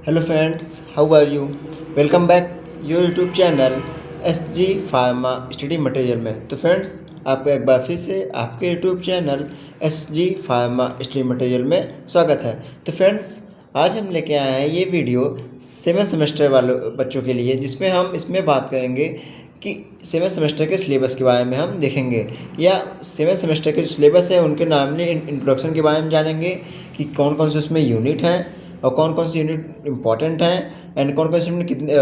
Hello friends, how are you? Welcome back your YouTube channel SG pharma study material में। तो friends, आपका एक बार फिर से आपके YouTube channel SG pharma study material में स्वागत है। तो फ्रेंड्स, आज हम लेके आए हैं ये वीडियो 7 सेमेस्टर वाले बच्चों के लिए, जिसमें हम इसमें बात करेंगे कि 7 सेमेस्टर के सिलेबस के बारे में हम देखेंगे, या 7 सेमेस्टर के जो सिलेबस है उनके नॉर्मली इंट्रोडक्शन के बारे में जानेंगे कि कौन कौन से उसमें यूनिट हैं और कौन कौन सी यूनिट इम्पॉर्टेंट हैं, एंड कौन कौन से यूनिट कितने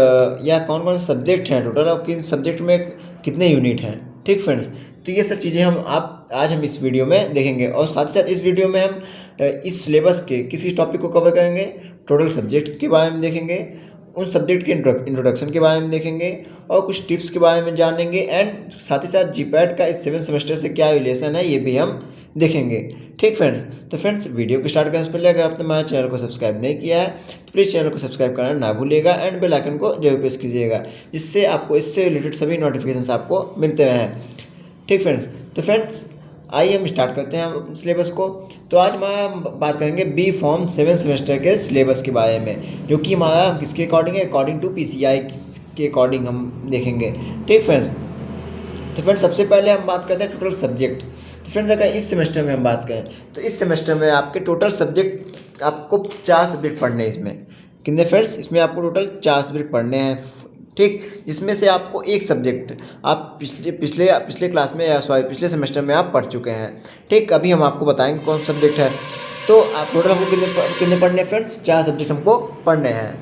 या कौन कौन से सब्जेक्ट हैं टोटल, और किन सब्जेक्ट में कितने यूनिट हैं। ठीक फ्रेंड्स, तो ये सब चीज़ें आज हम इस वीडियो में देखेंगे, और साथ ही साथ इस वीडियो में हम इस सिलेबस के किसी टॉपिक को कवर करेंगे, टोटल सब्जेक्ट के बारे में देखेंगे, उन सब्जेक्ट के इंट्रोडक्शन के बारे में देखेंगे, और कुछ टिप्स के बारे में जानेंगे, एंड साथ ही साथ जीपैट का इस 7 सेमेस्टर से क्या रिलेशन है ये भी हम देखेंगे। ठीक फ्रेंड्स, तो फ्रेंड्स वीडियो को स्टार्ट करने से पहले अगर आपने हमारे चैनल को सब्सक्राइब नहीं किया है तो प्लीज़ चैनल को सब्सक्राइब करना ना भूलिएगा, एंड बेल आइकन को जरूर प्रेस कीजिएगा, जिससे आपको इससे रिलेटेड सभी नोटिफिकेशन आपको मिलते रहें। ठीक फ्रेंड्स, तो फ्रेंड्स आइए हम स्टार्ट करते हैं सिलेबस को। तो आज हम बात करेंगे बी फॉर्म 7 सेमेस्टर के सिलेबस के बारे में, जो कि हमारा किसके अकॉर्डिंग है, अकॉर्डिंग टू PCI के अकॉर्डिंग हम देखेंगे। ठीक फ्रेंड्स, तो फ्रेंड्स सबसे पहले हम बात करते हैं टोटल सब्जेक्ट। तो फ्रेंड्स अगर इस सेमेस्टर में हम बात करें तो इस सेमेस्टर में आपके टोटल सब्जेक्ट आपको 4 सब्जेक्ट पढ़ने हैं। इसमें कितने फ्रेंड्स, इसमें आपको टोटल 4 सब्जेक्ट पढ़ने हैं। ठीक, जिसमें से आपको एक सब्जेक्ट आप पिछले क्लास में या पिछले सेमेस्टर में आप पढ़ चुके हैं। ठीक, अभी हम आपको बताएंगे कौन सा सब्जेक्ट है। तो आप टोटल हमको कितने पढ़ने हैं फ्रेंड्स, 4 सब्जेक्ट हमको पढ़ने हैं।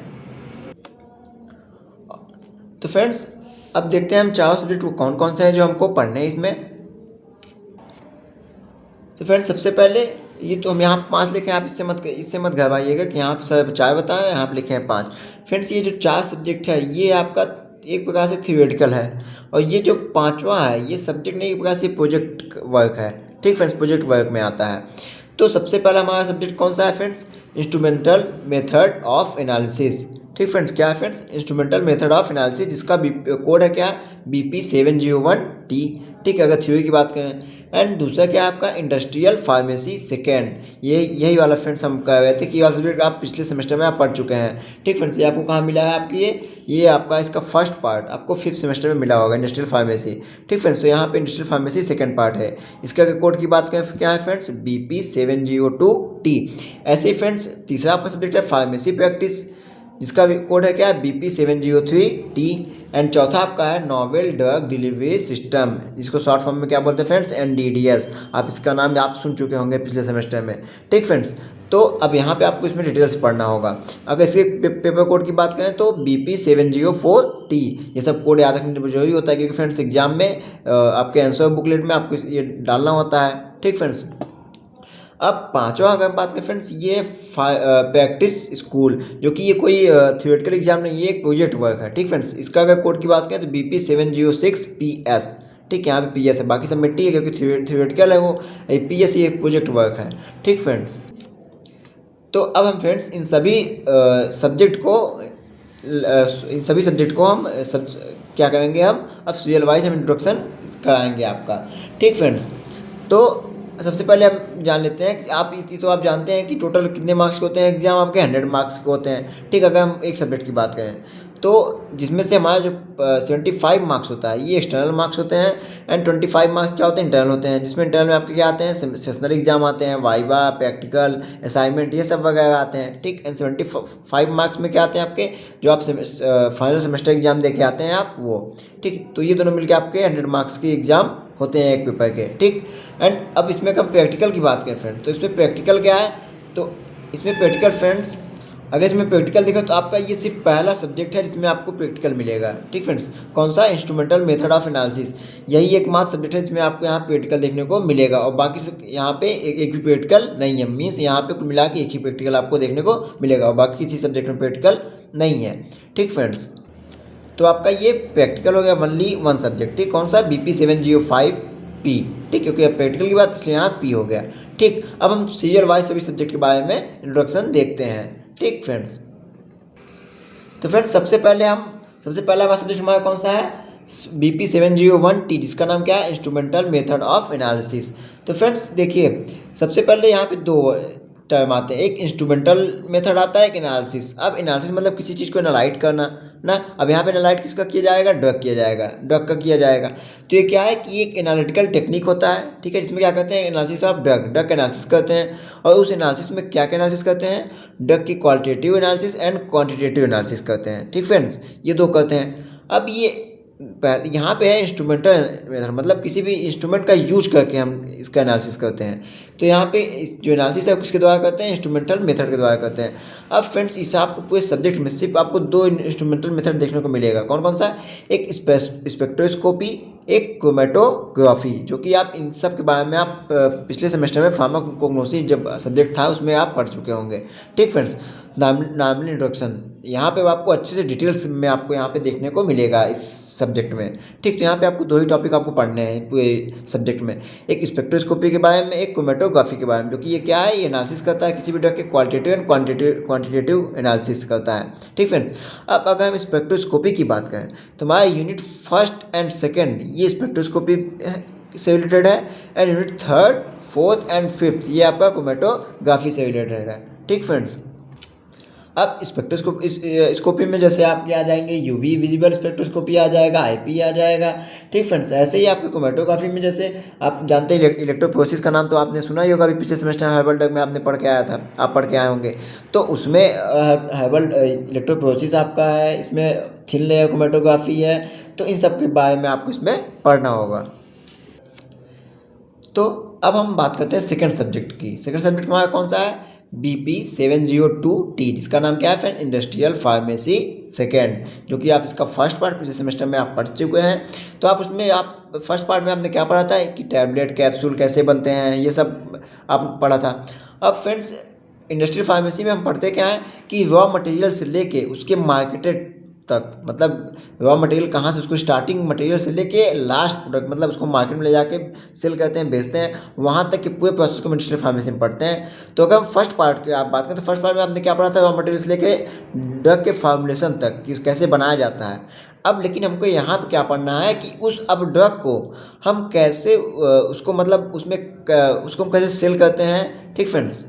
तो फ्रेंड्स अब देखते हैं हम 4 सब्जेक्ट कौन कौन से हैं जो हमको पढ़ने हैं इसमें। तो फ्रेंड्स सबसे पहले ये तो हम यहाँ 5 लिखे हैं, आप इससे मत घबराइएगा कि यहाँ पर सर 4 बताएं, यहाँ पर लिखे हैं 5। फ्रेंड्स ये जो 4 सब्जेक्ट है ये आपका एक प्रकार से थियोरेटिकल है, और ये जो 5वां है ये सब्जेक्ट नहीं, एक प्रकार से प्रोजेक्ट वर्क है। ठीक फ्रेंड्स, प्रोजेक्ट वर्क में आता है। तो सबसे पहला हमारा सब्जेक्ट कौन सा है friends, instrumental method of analysis. ठीक फ्रेंड्स, क्या है friends, instrumental method of analysis, जिसका कोड है क्या, BP701T। ठीक है, अगर थ्योरी की बात करें। एंड दूसरा क्या है आपका, इंडस्ट्रियल फार्मेसी सेकेंड। यही वाला फ्रेंड्स हम कह रहे थे कि ये वाला सब्जेक्ट आप पिछले सेमेस्टर में आप पढ़ चुके हैं। ठीक फ्रेंड्स, ये आपको कहाँ मिला है, आपकी ये आपका इसका फर्स्ट पार्ट आपको 5th सेमेस्टर में मिला होगा, इंडस्ट्रियल फार्मेसी। ठीक फ्रेंड्स, तो यहाँ पे इंडस्ट्रियल फार्मेसी सेकंड पार्ट है। इसका कोड की बात करें क्या है फ्रेंड्स, BP702T। ऐसे ही फ्रेंड्स तीसरा आपका सब्जेक्ट है फार्मेसी प्रैक्टिस, जिसका कोड है क्या, BP703T। एंड चौथा आपका है नोवेल ड्रग डिलीवरी सिस्टम, जिसको शॉर्ट फॉर्म में क्या बोलते हैं फ्रेंड्स, NDDS। आप इसका नाम आप सुन चुके होंगे पिछले सेमेस्टर में। ठीक फ्रेंड्स, तो अब यहाँ पे आपको इसमें डिटेल्स पढ़ना होगा। अगर इसके पेपर कोड की बात करें तो BP704T। ये सब कोड याद रखने जरूरी होता है, क्योंकि फ्रेंड्स एग्जाम में आपके आंसर बुकलेट में आपको ये डालना होता है। ठीक फ्रेंड्स, अब 5वां अगर बात करें फ्रेंड्स, ये प्रैक्टिस स्कूल, जो कि ये कोई थियोरेटिकल एग्जाम नहीं, ये एक प्रोजेक्ट वर्क है। ठीक फ्रेंड्स, इसका अगर कोड की बात करें तो BP706PS। ठीक, यहाँ पे PS है, बाकी सब मिट्टी है क्योंकि थियोरेटिकल है वो। PS ये एक प्रोजेक्ट वर्क है। ठीक फ्रेंड्स, तो अब हम फ्रेंड्स इन सभी सब्जेक्ट को हम क्या करेंगे, हम अब सीरियल वाइज हम इंट्रोडक्शन कराएंगे आपका। ठीक फ्रेंड्स, तो सबसे पहले हम जान लेते हैं कि आप जानते हैं कि टोटल कितने मार्क्स के होते हैं एग्जाम आपके, 100 मार्क्स के होते हैं। ठीक, अगर हम एक सब्जेक्ट की बात करें तो जिसमें से हमारा जो 75 मार्क्स होता है ये एक्सटर्नल मार्क्स होते हैं, एंड 25 मार्क्स क्या होते हैं, इंटरनल होते हैं। जिसमें इंटरनल में आपके क्या आते हैं, सेशनल एग्जाम आते हैं, वाइवा, प्रैक्टिकल, असाइनमेंट, ये सब वगैरह आते हैं। ठीक, एंड 75 मार्क्स में क्या आते हैं आपके, जो आप फाइनल सेमेस्टर एग्जाम दे के आते हैं आप वो। ठीक, तो ये दोनों मिलकर आपके 100 मार्क्स के एग्जाम होते हैं एक पेपर के। ठीक, एंड अब इसमें हम प्रैक्टिकल की बात करें फ्रेंड्स, तो इसमें प्रैक्टिकल क्या है, तो इसमें प्रैक्टिकल फ्रेंड्स अगर इसमें प्रैक्टिकल देखो तो आपका ये सिर्फ पहला सब्जेक्ट है जिसमें आपको प्रैक्टिकल मिलेगा। ठीक फ्रेंड्स, कौन सा, इंस्ट्रूमेंटल मेथड ऑफ एनालिसिस। यही एकमात्र सब्जेक्ट है जिसमें आपको यहाँ प्रैक्टिकल देखने को मिलेगा, और बाकी यहाँ पे एक भी प्रैक्टिकल नहीं है। मीन्स यहाँ पे कुल मिला के एक ही प्रैक्टिकल आपको देखने को मिलेगा, और बाकी किसी सब्जेक्ट में प्रैक्टिकल नहीं है। ठीक फ्रेंड्स, तो आपका ये प्रैक्टिकल हो गया ओनली 1 सब्जेक्ट। ठीक, कौन सा, BP705P। ठीक, क्योंकि अब प्रैक्टिकल की बात इसलिए यहाँ P हो गया। ठीक, अब हम सीरियल वाइज सभी सब्जेक्ट के बारे में इंट्रोडक्शन देखते हैं। ठीक फ्रेंड्स, तो फ्रेंड्स सबसे पहला हमारा सब्जेक्ट हमारा कौन सा है, BP701T, जिसका नाम क्या है, इंस्ट्रूमेंटल मेथड ऑफ एनालिसिस। तो फ्रेंड्स देखिए, सबसे पहले यहाँ पे 2 टर्म आते हैं, एक इंस्ट्रूमेंटल मेथड आता है, एक एनालिसिस। अब एनालिसिस मतलब किसी चीज़ को एनालाइट करना ना। अब यहाँ पे एनालाइट किसका किया जाएगा, ड्रग किया जाएगा, ड्रग का किया जाएगा। तो ये क्या है कि एक एनालिटिकल टेक्निक होता है, ठीक है, जिसमें क्या कहते हैं, एनालिसिस ऑफ ड्रग, ड्रग का एनालिसिस करते हैं। और उस एनालिसिस में क्या क्या एनालिसिस करते हैं, ड्रग की qualitative analysis and quantitative analysis करते हैं, ठीक फ्रेंड्स, ये दो करते हैं। अब ये यहाँ पे है इंस्ट्रूमेंटल मेथड, मतलब किसी भी इंस्ट्रूमेंट का यूज करके हम इसका एनालिसिस करते हैं। तो यहाँ पे जो एनालिसिस है किसके द्वारा करते हैं, इंस्ट्रूमेंटल मेथड के द्वारा करते हैं। अब फ्रेंड्स इस आपको पूरे सब्जेक्ट में सिर्फ आपको दो इंस्ट्रूमेंटल मेथड देखने को मिलेगा। कौन कौन सा, एक स्पेक्ट्रोस्कोपी, एक क्रोमेटोग्राफी, जो कि आप इन सब के बारे में आप पिछले सेमेस्टर में फार्माकोग्नोसिस जब सब्जेक्ट था उसमें आप पढ़ चुके होंगे, ठीक फ्रेंड्स। नॉर्मल इंट्रोडक्शन यहाँ पे आपको अच्छे से डिटेल्स में आपको यहाँ पे देखने को मिलेगा इस सब्जेक्ट में, ठीक। तो यहाँ पे आपको दो ही टॉपिक आपको पढ़ने हैं पूरे सब्जेक्ट में, एक स्पेक्ट्रोस्कोपी के बारे में, एक क्रोमेटोग्राफी के बारे में, जो कि ये क्या है, ये एनालिसिस करता है किसी भी ड्रग के क्वालिटेटिव एंड क्वांटिटेटिव एनालिसिस करता है, ठीक फ्रेंड्स। अब अगर हम स्पेक्ट्रोस्कोपी की बात करें तो हमारा यूनिट फर्स्ट एंड सेकेंड ये स्पेक्ट्रोस्कोपी से रिलेटेड है, and unit third, fourth and fifth ये आपका क्रोमेटोग्राफी से रिलेटेड है, ठीक फ्रेंड्स। अब स्पेक्ट्रोस्कोपी में जैसे आपके आ जाएंगे यूवी विजिबल स्पेक्ट्रोस्कोपी आ जाएगा, आईपी आ जाएगा, ठीक फ्रेंड्स। ऐसे ही आपके क्रोमेटोग्राफी में जैसे आप जानते हैं इलेक्ट्रोफोरेसिस का नाम तो आपने सुना ही होगा, अभी पिछले सेमेस्टर हर्बल ड्रग में आपने पढ़ के आया था, आप पढ़ के आए होंगे। तो उसमें हर्बल इलेक्ट्रोफोरेसिस आपका है, इसमें थिन लेयर क्रोमेटोग्राफी है। तो इन सब के बारे में आपको इसमें पढ़ना होगा। तो अब हम बात करते हैं सेकेंड सब्जेक्ट की। सेकेंड सब्जेक्ट हमारा कौन सा है, BP702T, जिसका नाम क्या है फ्रेंड, इंडस्ट्रियल फार्मेसी सेकेंड, जो कि आप इसका फर्स्ट पार्ट पिछले सेमेस्टर में आप पढ़ चुके हैं। तो आप उसमें आप फर्स्ट पार्ट में आपने क्या पढ़ा था कि टैबलेट कैप्सूल कैसे बनते हैं, ये सब आप पढ़ा था। अब फ्रेंड्स इंडस्ट्रियल फार्मेसी में हम पढ़ते क्या है कि रॉ मटेरियल से लेके उसके मार्केटेड तक, मतलब रॉ मटेरियल कहाँ से, उसको स्टार्टिंग मटेरियल से लेके लास्ट प्रोडक्ट, मतलब उसको मार्केट में ले जाके सेल करते हैं, बेचते हैं, वहाँ तक के पूरे प्रोसेस को इंडस्ट्रियल फार्मेसी में पढ़ते हैं। तो अगर फर्स्ट पार्ट की आप बात करें तो फर्स्ट पार्ट में आपने क्या पढ़ा था, रॉ मटेरियल से लेके ड्रग के फार्मुलेशन तक कि कैसे बनाया जाता है। अब लेकिन हमको यहाँ पे क्या पढ़ना है कि उस अब ड्रग को हम कैसे उसको मतलब उसमें उसको हम कैसे सेल करते हैं, ठीक फ्रेंड्स,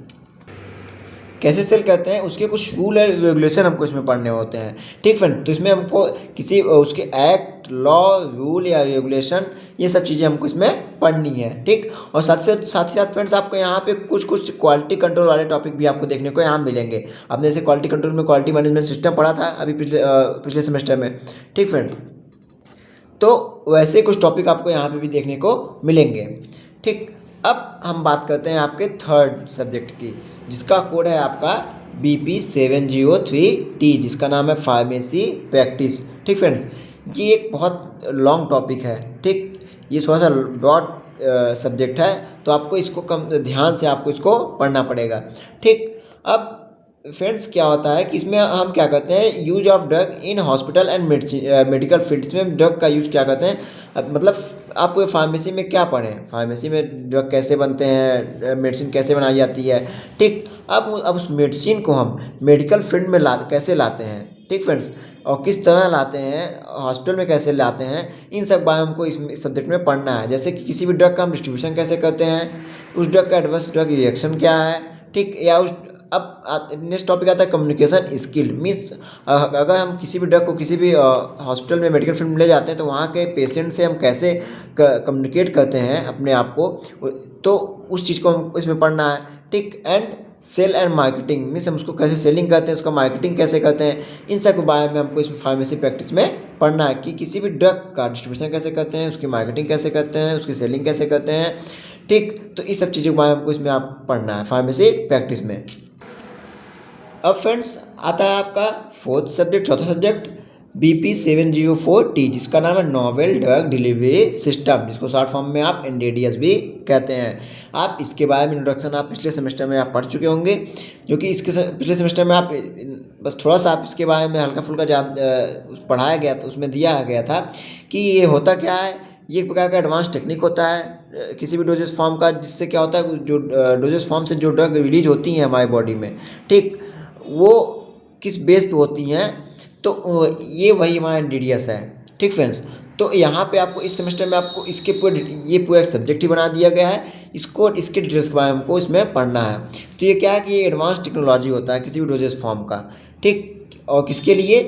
कैसे सेल करते हैं, उसके कुछ रूल एंड रेगुलेशन हमको इसमें पढ़ने होते हैं, ठीक फ्रेंड। तो इसमें हमको किसी उसके एक्ट, लॉ, रूल या रेगुलेशन, ये सब चीज़ें हमको इसमें पढ़नी है, ठीक। और साथ ही साथ फ्रेंड्स आपको यहाँ पे कुछ क्वालिटी कंट्रोल वाले टॉपिक भी आपको देखने को यहाँ मिलेंगे। आपने जैसे क्वालिटी कंट्रोल में क्वालिटी मैनेजमेंट सिस्टम पढ़ा था अभी पिछले सेमेस्टर में, ठीक फ्रेंड्स। तो वैसे कुछ टॉपिक आपको यहाँ पे भी देखने को मिलेंगे, ठीक। अब हम बात करते हैं आपके थर्ड सब्जेक्ट की, जिसका कोड है आपका BP703T, जिसका नाम है फार्मेसी प्रैक्टिस, ठीक फ्रेंड्स। ये एक बहुत लॉन्ग टॉपिक है, ठीक, ये थोड़ा सा ब्रॉड सब्जेक्ट है, तो आपको इसको कम ध्यान से आपको इसको पढ़ना पड़ेगा, ठीक। अब फ्रेंड्स क्या होता है कि इसमें हम क्या करते हैं, use of drug in hospital and medical fields में ड्रग का यूज क्या करते हैं। मतलब आप फार्मेसी में क्या पढ़ें, फार्मेसी में ड्रग कैसे बनते हैं, मेडिसिन कैसे बनाई जाती है, ठीक। अब उस मेडिसिन को हम मेडिकल फील्ड में कैसे लाते हैं, ठीक फ्रेंड्स, और किस तरह लाते हैं, हॉस्पिटल में कैसे लाते हैं, इन सब बारे में हमको इस सब्जेक्ट में पढ़ना है। जैसे कि किसी भी ड्रग का हम डिस्ट्रीब्यूशन कैसे करते हैं, उस ड्रग का एडवर्स ड्रग रिएक्शन क्या है, ठीक, या उस अब नेक्स्ट टॉपिक आता है कम्युनिकेशन स्किल। मीन्स अगर हम किसी भी ड्रग को किसी भी हॉस्पिटल में मेडिकल फील्ड में ले जाते हैं तो वहाँ के पेशेंट से हम कैसे कम्युनिकेट करते हैं अपने आप को, तो उस चीज़ को हम इसमें पढ़ना है, ठीक। And sale and marketing, means हम उसको कैसे सेलिंग करते हैं, उसका मार्केटिंग कैसे करते हैं, इन सब के बारे में हमको इसमें फार्मेसी प्रैक्टिस में पढ़ना है कि किसी भी ड्रग का डिस्ट्रीब्यूशन कैसे करते हैं, उसकी मार्केटिंग कैसे करते हैं, उसकी सेलिंग कैसे करते हैं, ठीक। तो इस सब चीज़ों के बारे में हमको इसमें आप पढ़ना है फार्मेसी प्रैक्टिस में। अब फ्रेंड्स आता है आपका फोर्थ सब्जेक्ट, चौथा सब्जेक्ट BP704T, जिसका नाम है नोवेल ड्रग डिलीवरी सिस्टम, जिसको शॉर्ट फॉर्म में आप NDDS भी कहते हैं। आप इसके बारे में इंट्रोडक्शन आप पिछले सेमेस्टर में आप पढ़ चुके होंगे, जो कि इसके पिछले सेमेस्टर में आप बस थोड़ा सा आप इसके बारे में हल्का फुल्का पढ़ाया गया था, उसमें दिया गया था कि ये होता क्या है। ये एक प्रकार का एडवांस टेक्निक होता है किसी भी डोजेस फॉर्म का, जिससे क्या होता है जो डोजेस फॉर्म से जो ड्रग रिलीज होती हैं हमारी बॉडी में, ठीक, वो किस बेस पे होती हैं, तो ये वही हमारा NDDS है, ठीक फ्रेंड्स। तो यहाँ पे आपको इस सेमेस्टर में आपको इसके पूरा एक सब्जेक्ट ही बना दिया गया है, इसको इसके डिटेल्स के बारे में हमको इसमें पढ़ना है। तो तो ये क्या है कि ये एडवांस टेक्नोलॉजी होता है किसी भी डोजेज फॉर्म का, ठीक। और किसके लिए?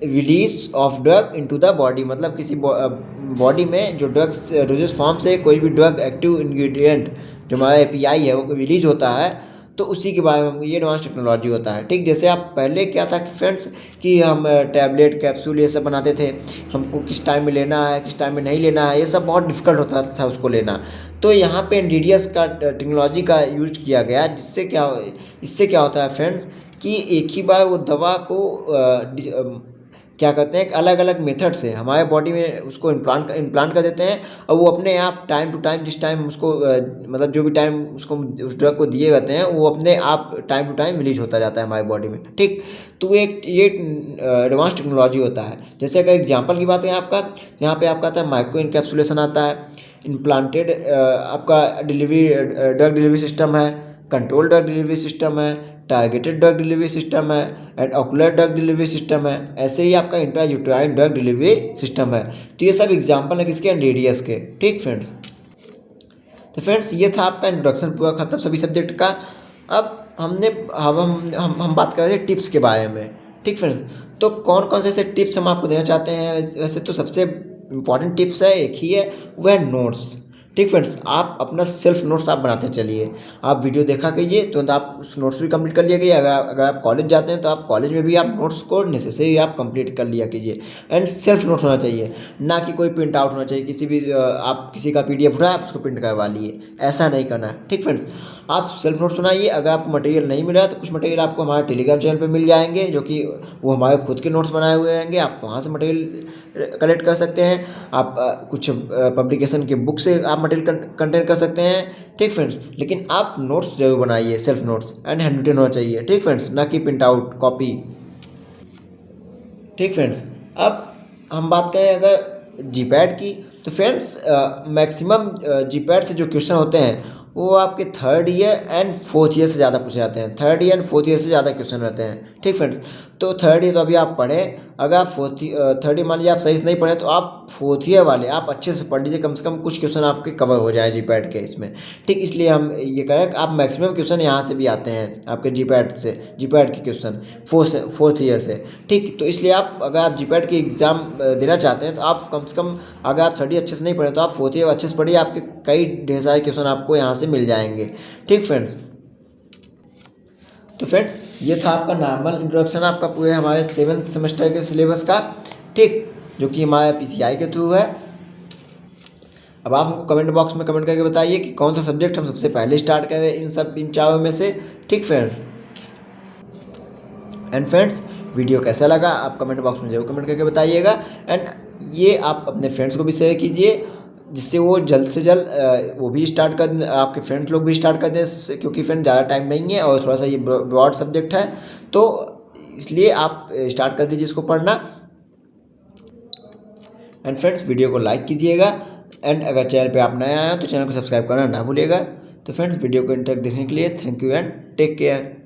Release of drug into the body, मतलब किसी बॉडी में जो ड्रग्स डोजेज फॉर्म से कोई भी ड्रग एक्टिव इंग्रेडिएंट जो हमारा एपीआई है वो रिलीज होता है, तो उसी के बारे में ये एडवांस टेक्नोलॉजी होता है, ठीक। जैसे आप पहले क्या था कि फ्रेंड्स कि हम टैबलेट कैप्सूल ये सब बनाते थे, हमको किस टाइम में लेना है किस टाइम में नहीं लेना है, ये सब बहुत डिफ़िकल्ट होता था उसको लेना। तो यहाँ पे एनडीडीएस का टेक्नोलॉजी का यूज किया गया, इससे क्या होता है फ्रेंड्स कि एक ही बार वो दवा को क्या कहते हैं, अलग अलग मेथड से हमारे बॉडी में उसको इम्प्लांट कर देते हैं, और वो अपने आप टाइम टू टाइम जिस टाइम उसको मतलब जो भी टाइम उसको उस ड्रग को दिए रहते हैं वो अपने आप टाइम टू टाइम रिलीज होता जाता है हमारी बॉडी में, ठीक। तो ये एडवांस टेक्नोलॉजी होता है। जैसे अगर एग्जांपल की बात है आपका, यहाँ पे आपका आता है माइक्रो इनकैप्सुलेशन आता है, इम्प्लांटेड आपका ड्रग डिलीवरी सिस्टम है, कंट्रोल ड्रग डिलीवरी सिस्टम है, टारगेटेड ड्रग डिलीवरी सिस्टम है and ocular drug delivery system है। ऐसे ही आपका इंट्रायूटेराइन ड्रग डिलीवरी सिस्टम है। तो ये सब एग्जांपल है किसके? एनडीडीएस के, ठीक फ्रेंड्स। तो फ्रेंड्स ये था आपका इंट्रोडक्शन पूरा खत्म सभी सब्जेक्ट का। अब हम बात कर रहे थे टिप्स के बारे में, ठीक फ्रेंड्स। तो कौन कौन से ऐसे टिप्स हम आपको देना चाहते हैं? वैसे तो सबसे इम्पॉर्टेंट टिप्स है, एक ही है, वो है नोट्स, ठीक फ्रेंड्स। आप अपना सेल्फ नोट्स आप बनाते चलिए, आप वीडियो देखा कीजिए तो आप उस नोट्स भी कंप्लीट कर लिया कीजिए। अगर आप कॉलेज जाते हैं तो आप कॉलेज में भी आप नोट्स को नेसेसरी आप कंप्लीट कर लिया कीजिए। एंड सेल्फ नोट्स होना चाहिए, ना कि कोई प्रिंट आउट होना चाहिए किसी भी आप किसी का पीडीएफ उठाए आप उसको प्रिंट करवा लिए, ऐसा नहीं करना है, ठीक फ्रेंड्स। आप सेल्फ नोट्स बनाइए। अगर आपको मटेरियल नहीं मिला तो कुछ मटेरियल आपको हमारे टेलीग्राम चैनल पे मिल जाएंगे, जो कि वो हमारे खुद के नोट्स बनाए हुए रहेंगे, आप वहाँ से मटेरियल कलेक्ट कर सकते हैं। आप कुछ पब्लिकेशन के बुक से आप मटेरियल कंटेंट कर सकते हैं, ठीक फ्रेंड्स। लेकिन आप नोट्स जरूर बनाइए, self notes and handwritten होना चाहिए, ठीक फ्रेंड्स, ना कि प्रिंट आउट कॉपी, ठीक फ्रेंड्स। अब हम बात करें अगर जीपैड की, तो फ्रेंड्स मैक्सिमम जीपैड से जो क्वेश्चन होते हैं वो आपके third year and fourth year से ज़्यादा पूछे जाते हैं, third year and fourth year से ज़्यादा क्वेश्चन रहते हैं, ठीक फ्रेंड्स। तो थर्ड ईयर तो अभी आप पढ़ें, अगर आप थर्ड ईयर मान लीजिए आप सही से नहीं पढ़े तो आप फोर्थ ईयर वाले आप अच्छे से पढ़ लीजिए, कम से कम कुछ क्वेश्चन आपके कवर हो जाए जीपैड के इसमें, ठीक। इसलिए हम ये कहें कि आप मैक्सिमम क्वेश्चन यहाँ से भी आते हैं आपके जीपैड के क्वेश्चन फोर्थ ईयर से, ठीक। तो इसलिए आप अगर आप जीपैड की एग्ज़ाम देना चाहते हैं तो आप कम से कम अगर आप थर्ड ईयर अच्छे से नहीं पढ़े तो आप फोर्थ ईयर अच्छे से पढ़िए, आपके कई ढेर सारे क्वेश्चन आपको यहाँ से मिल जाएंगे, ठीक फ्रेंड्स। तो फ्रेंड्स ये था आपका नॉर्मल इंट्रोडक्शन आपका पूरे हमारे 7th सेमेस्टर के सिलेबस का, ठीक, जो कि हमारे पीसीआई के थ्रू है। अब आप हमको कमेंट बॉक्स में कमेंट करके बताइए कि कौन सा सब्जेक्ट हम सबसे पहले स्टार्ट करें इन चारों में से, ठीक फ्रेंड्स। एंड फ्रेंड्स वीडियो कैसा लगा आप कमेंट बॉक्स में जरूर कमेंट करके बताइएगा। एंड ये आप अपने फ्रेंड्स को भी शेयर कीजिए, जिससे वो जल्द से जल्द वो भी स्टार्ट कर, आपके फ्रेंड्स लोग भी स्टार्ट कर दें, क्योंकि फ्रेंड ज़्यादा टाइम नहीं है और थोड़ा सा ये ब्रॉड सब्जेक्ट है, तो इसलिए आप स्टार्ट कर दीजिए इसको पढ़ना। एंड फ्रेंड्स वीडियो को लाइक कीजिएगा, एंड अगर चैनल पे आप नए आए हैं तो चैनल को सब्सक्राइब करना ना भूलिएगा। तो फ्रेंड्स वीडियो को इन तक देखने के लिए thank you and take care.